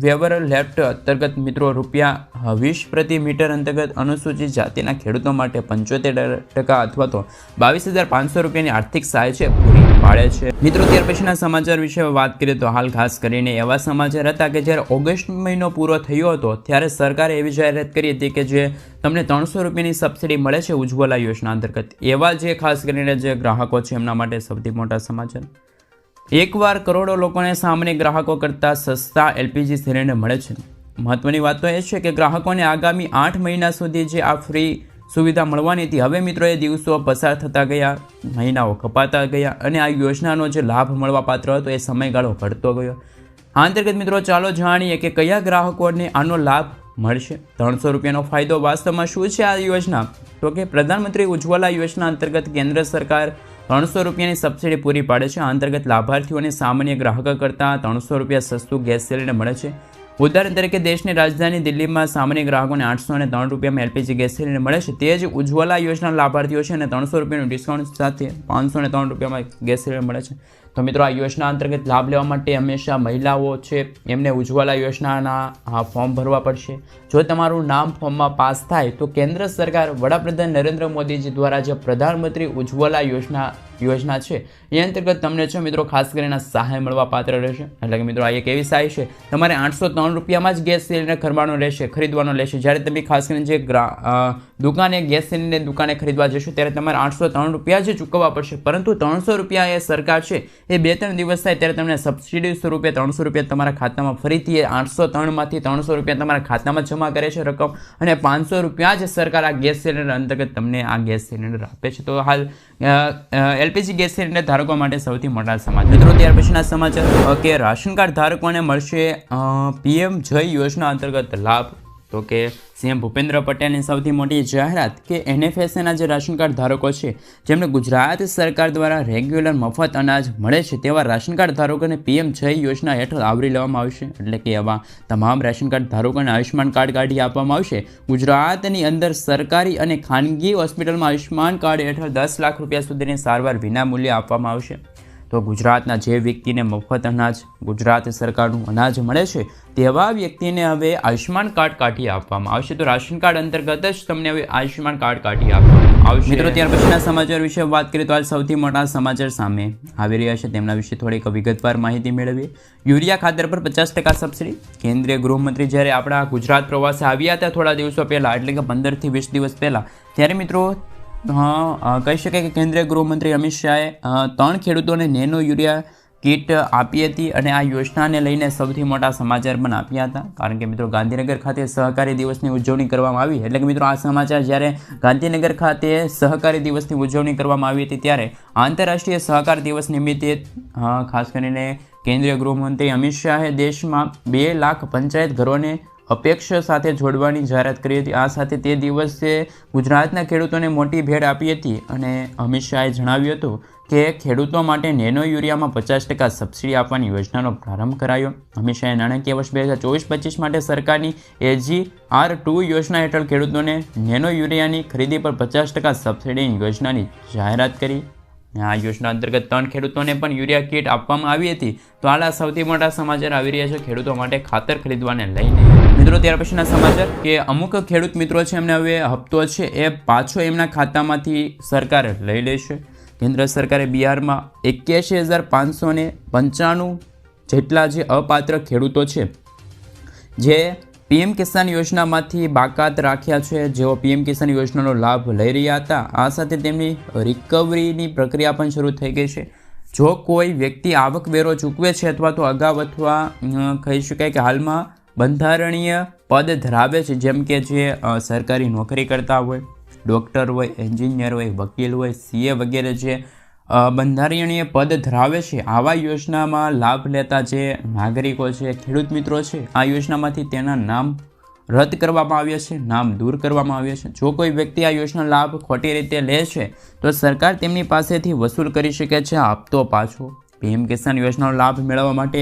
વેવર લેફ્ટ અંતર્ગત મિત્રો ₹20 પ્રતિ મીટર અંતર્ગત અનુસૂચિત જાતિના ખેડૂતો માટે 75% અથવા તો 22,500 રૂપિયાની આર્થિક સહાય છે પૂરી પાડે છે. મિત્રો ત્યાર પછીના સમાચાર વિશે વાત કરીએ તો હાલ ખાસ કરીને એવા સમાચાર હતા કે જ્યારે ઓગસ્ટ મહિનો પૂરો થયો હતો ત્યારે સરકારે એવી જાહેરાત કરી હતી કે જે તમને 300 રૂપિયાની સબસિડી મળે છે ઉજ્જવલા યોજના અંતર્ગત. એવા જે ખાસ કરીને જે ગ્રાહકો છે એમના માટે સૌથી મોટા સમાચાર. એકવાર કરોડો લોકોને સામાન્ય ગ્રાહકો કરતાં સસ્તા LPG સિલિન્ડર મળે છે. મહત્વની વાત તો એ છે કે ગ્રાહકોને આગામી 8 મહિના સુધી જે આ ફ્રી સુવિધા મળવાની હતી હવે મિત્રો એ દિવસો પસાર થતા ગયા, મહિનાઓ કપાતા ગયા અને આ યોજનાનો જે લાભ મળવાપાત્ર હતો એ સમયગાળો ઘટતો ગયો. આ અંતર્ગત મિત્રો ચાલો જાણીએ કે કયા ગ્રાહકોને આનો લાભ મળશે. 300 રૂપિયાનો ફાયદો વાસ્તવમાં શું છે આ યોજના? તો કે પ્રધાનમંત્રી ઉજ્જવલા યોજના અંતર્ગત કેન્દ્ર સરકાર 300 રૂપિયાની સબસિડી પૂરી પાડે છે. આ અંતર્ગત લાભાર્થીઓને સામાન્ય ગ્રાહકો કરતાં 300 રૂપિયા સસ્તું ગેસ સિલિન્ડર મળે છે. ઉદાહરણ તરીકે દેશની રાજધાની દિલ્હીમાં સામાન્ય ગ્રાહકોને 803 રૂપિયામાં LPG ગેસ સિલિન્ડર મળે છે. તે જ ઉજ્જવલા યોજના લાભાર્થીઓ છે અને 300 રૂપિયાનું ડિસ્કાઉન્ટ સાથે 503 રૂપિયામાં ગેસ સિલિન્ડર મળે છે. તો મિત્રો આ યોજના અંતર્ગત લાભ લેવા માટે હંમેશા મહિલાઓ છે એમને ઉજ્જવલા યોજનાના ફોર્મ ભરવા પડશે. જો તમારું નામ ફોર્મમાં પાસ થાય તો કેન્દ્ર સરકાર વડાપ્રધાન નરેન્દ્ર મોદીજી દ્વારા જે પ્રધાનમંત્રી ઉજ્જવલા યોજના છે એ અંતર્ગત તમને છે મિત્રો ખાસ કરીને સહાય મળવા પાત્ર રહેશે. એટલે કે મિત્રો આ એક એવી સહાય છે તમારે 803 રૂપિયામાં જ ગેસ સિલિન્ડર ખરીદવાનો રહેશે. જ્યારે તમે ખાસ કરીને જે દુકાને ગેસ સિલિન્ડર દુકાને ખરીદવા જશો ત્યારે તમારે 803 રૂપિયા જ ચૂકવવા પડશે. પરંતુ 300 રૂપિયા એ સરકાર છે એ 2-3 દિવસ થાય ત્યારે તમને સબસિડી સ્વરૂપે 300 રૂપિયા તમારા ખાતામાં ફરીથી 803માંથી 300 રૂપિયા તમારા ખાતામાં જમા કરે છે રકમ અને 500 રૂપિયા જ સરકાર આ ગેસ સિલિન્ડર અંતર્ગત તમને આ ગેસ સિલિન્ડર આપે છે. તો હાલ LPG ગેસ સિલિન્ડર ધારકો માટે સૌથી મોટા સમાચાર. મિત્રો ત્યાર પછીના સમાચાર કે રાશન કાર્ડ ધારકોને મળશે PM જય યોજના અંતર્ગત લાભ. તો કે CM ભૂપેન્દ્ર પટેલની સૌથી મોટી જાહેરાત કે NFSAના જે રાશન કાર્ડ ધારકો છે જેમને ગુજરાત સરકાર દ્વારા રેગ્યુલર મફત અનાજ મળે છે તેવા રાશન કાર્ડ ધારકોને PM જય યોજના હેઠળ આવરી લેવામાં આવશે. એટલે કે એવા તમામ રાશન કાર્ડ ધારકોને આયુષ્યમાન કાર્ડ કાઢી આપવામાં આવશે. ગુજરાતની અંદર સરકારી અને ખાનગી હોસ્પિટલમાં આયુષ્યમાન કાર્ડ હેઠળ 10 લાખ રૂપિયા સુધીની સારવાર વિનામૂલ્યે આપવામાં આવશે. તો ગુજરાતના જે વ્યક્તિને મફત અનાજ ગુજરાત સરકારનું અનાજ મળે છે તેવા વ્યક્તિને હવે આયુષ્યમાન કાર્ડ કાઢી આપવામાં આવશે. તો રાશન કાર્ડ અંતર્ગત જ તમને હવે આયુષ્યમાન કાર્ડ કાઢી આપવામાં આવશે. મિત્રો ત્યાર પછીના સમાચાર વિશે વાત કરીએ તો હાલ સૌથી મોટા સમાચાર સામે આવી રહ્યા છે તેમના વિશે થોડીક વિગતવાર માહિતી મેળવીએ. યુરિયા ખાતર પર 50% સબસિડી. કેન્દ્રીય ગૃહમંત્રી જ્યારે આપણા ગુજરાત પ્રવાસે આવ્યા હતા થોડા દિવસો પહેલાં એટલે કે 15 થી 20 દિવસ પહેલાં ત્યારે મિત્રો કહી શકાય કે કેન્દ્રીય ગૃહમંત્રી અમિત શાહે 3 ખેડૂતોને નેનો યુરિયા કીટ આપી હતી અને આ યોજનાને લઈને સૌથી મોટા સમાચાર પણ આપ્યા હતા. કારણ કે મિત્રો ગાંધીનગર ખાતે સહકારી દિવસની ઉજવણી કરવામાં આવી. એટલે કે મિત્રો આ સમાચાર જ્યારે ગાંધીનગર ખાતે સહકારી દિવસની ઉજવણી કરવામાં આવી હતી ત્યારે આંતરરાષ્ટ્રીય સહકાર દિવસ નિમિત્તે ખાસ કરીને કેન્દ્રીય ગૃહમંત્રી અમિત શાહે દેશમાં 2 લાખ પંચાયત ઘરોને અપેક્ષા સાથે જોડવાની જાહેરાત કરી હતી. આ સાથે તે દિવસે ગુજરાતના ખેડૂતોને મોટી ભેટ આપી હતી અને અમિત શાહે જણાવ્યું હતું કે ખેડૂતો માટે નેનો યુરિયામાં 50% સબસિડી આપવાની યોજનાનો પ્રારંભ કરાયો. અમિત શાહે નાણાકીય વર્ષ 2024-25 માટે સરકારની AGR2 યોજના હેઠળ ખેડૂતોને નેનો યુરિયાની ખરીદી પર 50% સબસિડીની યોજનાની જાહેરાત કરી. આ યોજના અંતર્ગત 3 ખેડૂતોને પણ યુરિયા કીટ આપવામાં આવી હતી. તો હાલ સૌથી મોટા સમાચાર આવી રહ્યા છે ખેડૂતો માટે ખાતર ખરીદવાને લઈને. મિત્રો ત્યાર પછીના સમાચાર કે અમુક ખેડૂત મિત્રો છે એમને હવે હપ્તો છે એ પાછો એમના ખાતામાંથી સરકાર લઈ લેશે. કેન્દ્ર સરકારે બિહારમાં 81,595 જેટલા જે અપાત્ર ખેડૂતો છે જે PM કિસાન યોજનામાંથી બાકાત રાખ્યા છે, જેઓ PM કિસાન યોજનાનો લાભ લઈ રહ્યા હતા, આ સાથે તેમની રિકવરીની પ્રક્રિયા પણ શરૂ થઈ ગઈ છે. જો કોઈ વ્યક્તિ આવકવેરો ચૂકવે છે અથવા તો અગાઉ અથવા કહી શકાય કે હાલમાં બંધારણીય પદ ધરાવે છે, જેમ કે જે સરકારી નોકરી કરતા હોય, ડૉક્ટર હોય, એન્જિનિયર હોય, વકીલ હોય, CA વગેરે જે બંધારણીય પદ ધરાવે છે, આવા યોજનામાં લાભ લેતા જે નાગરિકો છે, ખેડૂત મિત્રો છે, આ યોજનામાંથી તેના નામ રદ કરવામાં આવ્યા છે, નામ દૂર કરવામાં આવ્યા છે. જો કોઈ વ્યક્તિ આ યોજના લાભ ખોટી રીતે લે છે તો સરકાર તેમની પાસેથી વસૂલ કરી શકે છે આ હપ્તો પાછો. PM કિસાન યોજનાનો લાભ મેળવવા માટે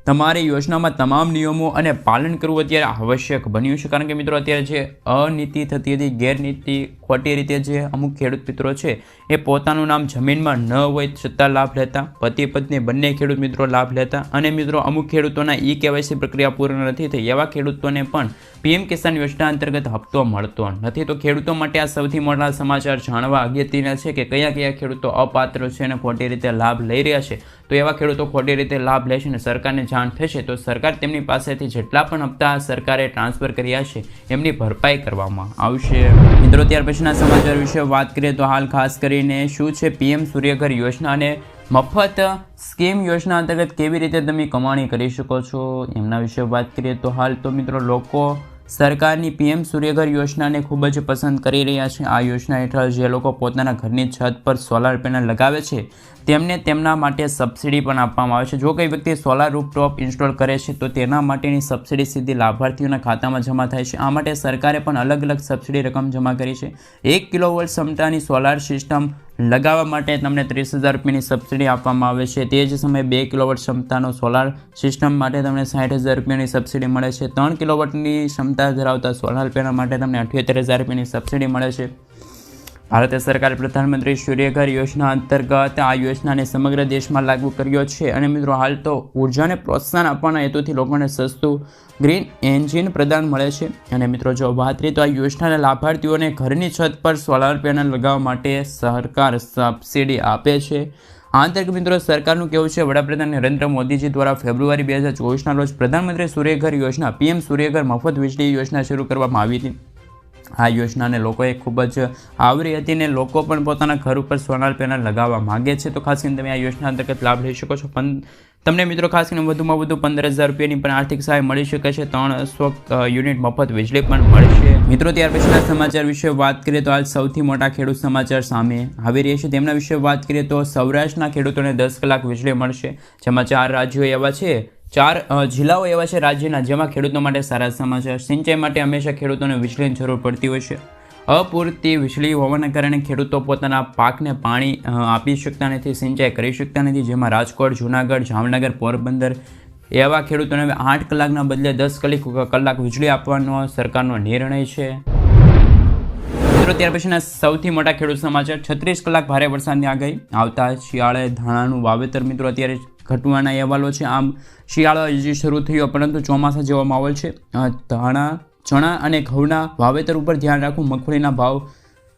તમારે યોજનામાં તમામ નિયમો અને પાલન કરવું અત્યારે આવશ્યક બન્યું છે. કારણ કે મિત્રો અત્યારે જે અનીતિ થતી હતી, ગેરનીતિ, ખોટી રીતે જે અમુક ખેડૂત મિત્રો છે એ પોતાનું નામ જમીનમાં ન હોય છતાં લાભ લેતા, પતિ પત્ની બંને ખેડૂત મિત્રો લાભ લેતા, અને મિત્રો અમુક ખેડૂતોના KYC પ્રક્રિયા પૂર્ણ નથી થઈ, એવા ખેડૂતોને પણ PM કિસાન યોજના અંતર્ગત હપ્તો મળતો નથી. તો ખેડૂતો માટે આ સૌથી મોટા સમાચાર જાણવા અગત્યના છે કે કયા કયા ખેડૂતો અપાત્ર છે અને ખોટી રીતે લાભ લઈ રહ્યા છે. તો એવા ખેડૂતો ખોટી રીતે લાભ લેશે અને સરકારને જાણ થશે તો સરકાર તેમની પાસેથી જેટલા પણ હપ્તા સરકારે ટ્રાન્સફર કર્યા છે એમની ભરપાઈ કરવામાં આવશે. મિત્રો ત્યાર પછીના સમાચાર વિશે વાત કરીએ તો હાલ ખાસ કરીને શું છે PM સૂર્યઘર યોજના અને મફત સ્કીમ યોજના અંતર્ગત કેવી રીતે તમે કમાણી કરી શકો છો એમના વિશે વાત કરીએ તો હાલ તો મિત્રો લોકો સરકારની PM સૂર્યઘર યોજનાને ખૂબ જ પસંદ કરી રહ્યા છે. આ યોજના હેઠળ જે લોકો પોતાના ઘરની છત પર સોલાર પેનલ લગાવે છે તેમને તેમના માટે સબસિડી પણ આપવામાં આવે છે. જો કોઈ વ્યક્તિ સોલાર રૂફટોપ ઇન્સ્ટોલ કરે છે તો તેના માટેની સબસિડી સીધી લાભાર્થીઓના ખાતામાં જમા થાય છે. આ માટે સરકારે પણ અલગ અલગ સબસિડી રકમ જમા કરી છે. 1 કિલોવોલ્ટ ક્ષમતાની સોલાર સિસ્ટમ લગાવવા માટે તમને 30,000 રૂપિયાની સબસિડી આપવામાં આવે છે. તે જ સમયે 2 કિલોવોટ ક્ષમતાનો સોલાર સિસ્ટમ માટે તમને 60,000 રૂપિયાની સબસિડી મળે છે. 3 કિલોવોટની ક્ષમતા ધરાવતા સોલાર પેનલ માટે તમને 78,000 રૂપિયાની સબસિડી મળે છે. ભારત સરકારે પ્રધાનમંત્રી સૂર્યઘર યોજના અંતર્ગત આ યોજનાને સમગ્ર દેશમાં લાગુ કર્યો છે. અને મિત્રો હાલ તો ઉર્જાને પ્રોત્સાહન આપવાના હેતુથી લોકોને સસ્તું ગ્રીન એન્જિન પ્રદાન મળે છે. અને મિત્રો જો વાત કરીએ તો આ યોજનાના લાભાર્થીઓને ઘરની છત પર સોલાર પેનલ લગાવવા માટે સરકાર સબસિડી આપે છે. આ અંતર્ગત મિત્રો સરકારનું કહેવું છે વડાપ્રધાન નરેન્દ્ર મોદીજી દ્વારા ફેબ્રુઆરી 2024ના રોજ પ્રધાનમંત્રી સૂર્યઘર યોજના PM સૂર્યઘર મફત વીજળી યોજના શરૂ કરવામાં આવી હતી. આ યોજનાને લોકોએ ખૂબ જ આવરી હતી અને લોકો પણ પોતાના ઘર ઉપર સોલાર પેનલ લગાવવા માગે છે. તો ખાસ કરીને તમે આ યોજના અંતર્ગત લાભ લઈ શકો છો. પણ તમને મિત્રો ખાસ કરીને વધુમાં વધુ 15,000 રૂપિયાની પણ આર્થિક સહાય મળી શકે છે. 300 યુનિટ મફત વીજળી પણ મળશે. મિત્રો ત્યાર પછીના સમાચાર વિશે વાત કરીએ તો હાલ સૌથી મોટા ખેડૂત સમાચાર સામે આવી રહ્યા છે. તેમના વિશે વાત કરીએ તો સૌરાષ્ટ્રના ખેડૂતોને 10 કલાક વીજળી મળશે, જેમાં 4 રાજ્યો એવા છે, 4 જિલ્લાઓ એવા છે રાજ્યના જેમાં ખેડૂતો માટે સારા સમાચાર. સિંચાઈ માટે હંમેશા ખેડૂતોને વીજળીની જરૂર પડતી હોય છે. અપૂરતી વીજળી હોવાના કારણે ખેડૂતો પોતાના પાકને પાણી આપી શકતા નથી, સિંચાઈ કરી શકતા નથી. જેમાં રાજકોટ, જૂનાગઢ, જામનગર, પોરબંદર એવા ખેડૂતોને 8 કલાકના બદલે 10 કલાક વીજળી આપવાનો સરકારનો નિર્ણય છે. મિત્રો ત્યાર પછીના સૌથી મોટા ખેડૂત સમાચાર 36 કલાક ભારે વરસાદની આગાહી. આવતા શિયાળે ધાણાનું વાવેતર મિત્રો અત્યારે ઘટવાના અહેવાલો છે. આમ શિયાળો હજી શરૂ થયો પરંતુ ચોમાસા જેવો માહોલ છે. ધાણા, ચણા અને ઘઉંના વાવેતર ઉપર ધ્યાન રાખવું. મગફળીના ભાવ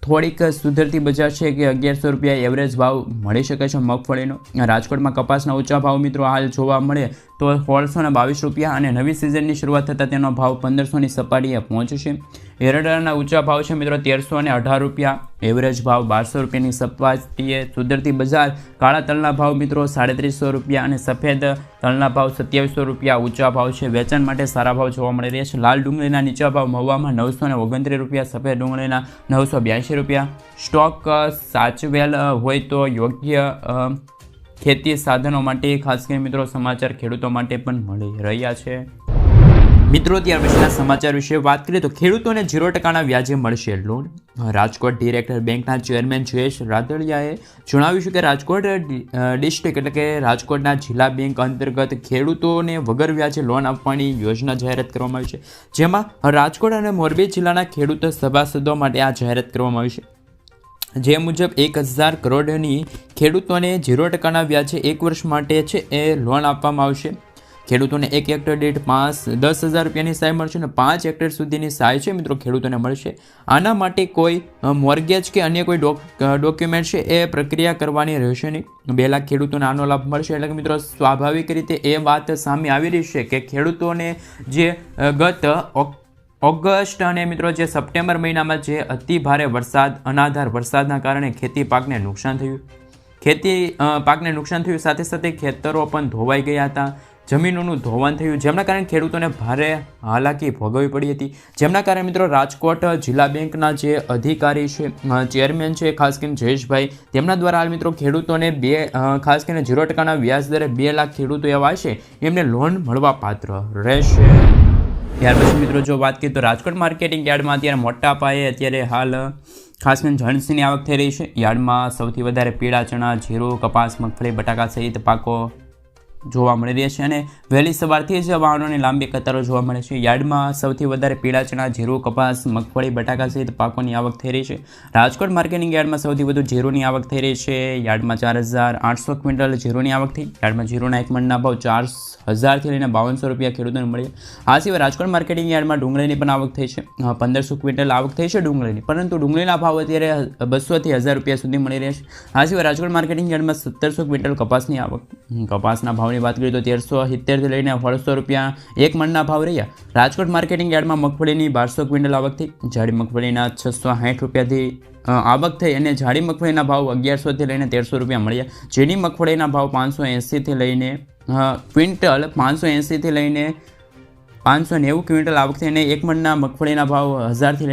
થોડીક સુધરતી બજાર છે કે 1100 રૂપિયા એવરેજ ભાવ મળી શકે છે મગફળીનો. રાજકોટમાં કપાસના ઊંચા ભાવ મિત્રો હાલ જોવા મળે તો 1622 રૂપિયા અને નવી સિઝનની શરૂઆત થતાં તેનો ભાવ 1500ની સપાટીએ પહોંચશે. એરંડાના ઊંચા ભાવ છે મિત્રો 1318 રૂપિયા, એવરેજ ભાવ 1200 રૂપિયાની સપાટીએ સુધરતી બજાર. કાળા તલના ભાવ મિત્રો 350 રૂપિયા અને સફેદ તલના ભાવ 2700 રૂપિયા ઊંચા ભાવ છે. વેચાણ માટે સારા ભાવ જોવા મળી રહ્યા છે. લાલ ડુંગળીના નીચા ભાવ મહુવામાં 929 રૂપિયા, સફેદ ડુંગળીના 982 રૂપિયા. સ્ટોક સાચવેલ હોય તો યોગ્ય ખેતી સાધનો માટે ખાસ કરીને મિત્રો સમાચાર ખેડૂતો માટે પણ મળી રહ્યા છે. મિત્રો ત્યાર પછીના સમાચાર વિશે વાત કરીએ તો ખેડૂતોને 0% વ્યાજે મળશે લોન. રાજકોટ ડિરેક્ટર બેંકના ચેરમેન જયેશ રાદડિયાએ જણાવ્યું છે કે રાજકોટ ડિસ્ટ્રિક્ટ એટલે કે રાજકોટના જિલ્લા બેંક અંતર્ગત ખેડૂતોને વગર વ્યાજે લોન આપવાની યોજના જાહેરાત કરવામાં આવી છે, જેમાં રાજકોટ અને મોરબી જિલ્લાના ખેડૂત સભાસદો માટે આ જાહેરાત કરવામાં આવી છે. જે મુજબ 1000 કરોડની ખેડૂતોને 0% વ્યાજે 1 વર્ષ માટે છે એ લોન આપવામાં આવશે. ખેડૂતોને 1 હેક્ટર દીઠ 10,000 રૂપિયાની સહાય મળશે અને 5 હેક્ટર સુધીની સહાય છે મિત્રો ખેડૂતોને મળશે. આના માટે કોઈ મોર્ગેજ કે અન્ય કોઈ ડોક્યુમેન્ટ છે એ પ્રક્રિયા કરવાની રહેશે નહીં. 2 લાખ ખેડૂતોને આનો લાભ મળશે. એટલે કે મિત્રો સ્વાભાવિક રીતે એ વાત સામે આવી રહી છે કે ખેડૂતોને જે ગત ઓગસ્ટ અને મિત્રો જે સપ્ટેમ્બર મહિનામાં જે અતિ ભારે વરસાદ અનાધાર વરસાદના કારણે ખેતી પાકને નુકસાન થયું, સાથે સાથે ખેતરો પણ ધોવાઈ ગયા હતા, જમીનોનું ધોવાણ થયું, જેમના કારણે ખેડૂતોને ભારે હાલાકી ભોગવવી પડી હતી. જેમના કારણે મિત્રો રાજકોટ જિલ્લા બેંકના જે અધિકારી છે ચેરમેન છે ખાસ કરીને જયેશભાઈ, તેમના દ્વારા હાલ મિત્રો ખેડૂતોને ખાસ કરીને 0%ના વ્યાજ દરે 2 લાખ ખેડૂતો એવા છે એમને લોન મળવા પાત્ર રહેશે. ત્યાર પછી મિત્રો જો વાત કરીએ તો રાજકોટ માર્કેટિંગ યાર્ડમાં અત્યારે મોટા પાયે અત્યારે હાલ ખાસ કરીને જણસીની આવક થઈ રહી છે. યાર્ડમાં સૌથી વધારે પીળા ચણા, જીરું, કપાસ, મગફળી, બટાકા સહિત પાકો જોવા મળી રહ્યા છે અને વહેલી સવારથી જ વાહનોની લાંબી કતારો જોવા મળે છે. યાર્ડમાં સૌથી વધારે પીળા ચણા, જીરું, કપાસ, મગફળી, બટાકા સહિત પાકોની આવક થઈ રહી છે. રાજકોટ માર્કેટિંગ યાર્ડમાં સૌથી વધુ જીરુંની આવક થઈ રહી છે. યાર્ડમાં 4,800 ક્વિન્ટલ જીરુંની આવક થઈ. યાર્ડમાં જીરુંના એક મણના ભાવ 4,000થી લઈને 2,200 રૂપિયા ખેડૂતોને મળ્યા. આ સિવાય રાજકોટ માર્કેટિંગ યાર્ડમાં ડુંગળીની પણ આવક થઈ છે. 1,500 ક્વિન્ટલ આવક થઈ છે ડુંગળીની, પરંતુ ડુંગળીના ભાવ અત્યારે 200થી 1,000 રૂપિયા સુધી મળી રહ્યા છે. આ સિવાય રાજકોટ માર્કેટિંગ યાર્ડમાં 1,700 ક્વિન્ટલ કપાસની આવક. કપાસના ભાવની વાત કરીએ તો 1,370થી લઈને 1,800 રૂપિયા એક મણના ભાવ રહ્યા. રાજકોટ માર્કેટિંગ યાર્ડમાં મગફળીની 1,200 ક્વિન્ટલ આવક થઈ. જાડી મગફળીના 660 રૂપિયાથી આવક થઈ અને જાડી મગફળીના ભાવ 1,100થી લઈને 1,300 રૂપિયા મળ્યા. ઝીણી મગફળીના ભાવ 580થી લઈને ક્વિન્ટલ 580થી લઈને 590 ક્વિન્ટલ આવક થઈ અને એક મણના મગફળીના ભાવ 1,000થી લઈને